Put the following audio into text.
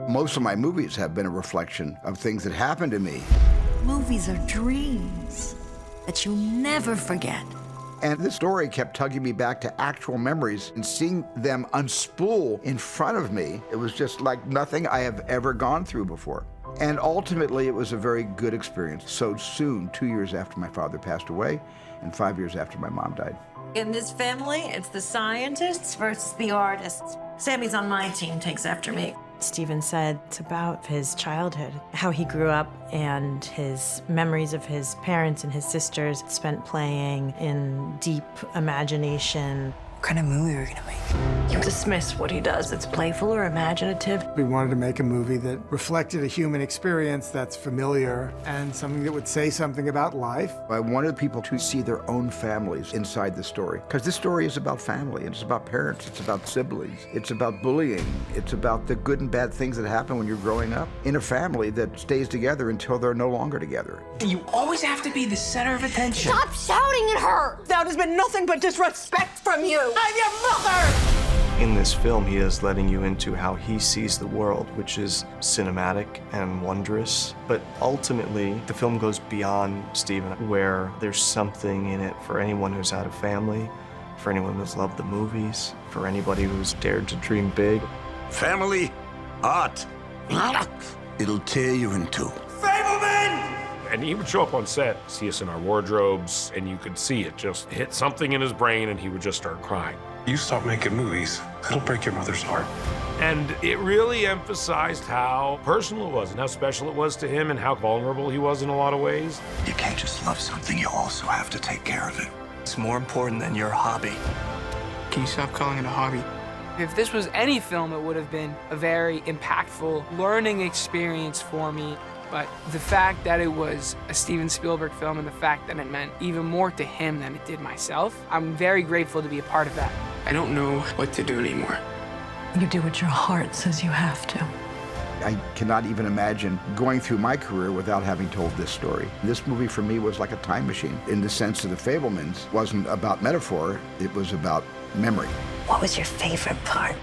Most of my movies have been a reflection of things that happened to me. Movies are dreams that you'll never forget. And this story kept tugging me back to actual memories, and seeing them unspool in front of me, it was just like nothing I have ever gone through before. And ultimately, it was a very good experience. So soon, 2 years after my father passed away, and 5 years after my mom died. In this family, it's the scientists versus the artists. Sammy's on my team, takes after me. Steven said it's about his childhood, how he grew up and his memories of his parents and his sisters spent playing in deep imagination. What kind of movie are we gonna make? You dismiss what he does. It's playful or imaginative. We wanted to make a movie that reflected a human experience that's familiar and something that would say something about life. I wanted people to see their own families inside the story, because this story is about family, it's about parents, it's about siblings, it's about bullying, it's about the good and bad things that happen when you're growing up in a family that stays together until they're no longer together. You always have to be the center of attention. Stop shouting at her! That has been nothing but disrespect from you. I'm your mother! In this film, he is letting you into how he sees the world, which is cinematic and wondrous. But ultimately, the film goes beyond Steven, where there's something in it for anyone who's had a family, for anyone who's loved the movies, for anybody who's dared to dream big. Family, art, it'll tear you in two. Fabelman! And he would show up on set, see us in our wardrobes, and you could see it just hit something in his brain, and he would just start crying. You stop making movies, it'll break your mother's heart. And it really emphasized how personal it was and how special it was to him and how vulnerable he was in a lot of ways. You can't just love something, you also have to take care of it. It's more important than your hobby. Can you stop calling it a hobby? If this was any film, it would have been a very impactful learning experience for me. But the fact that it was a Steven Spielberg film and the fact that it meant even more to him than it did myself, I'm very grateful to be a part of that. I don't know what to do anymore. You do what your heart says you have to. I cannot even imagine going through my career without having told this story. This movie for me was like a time machine, in the sense that the Fabelmans wasn't about metaphor, it was about memory. What was your favorite part?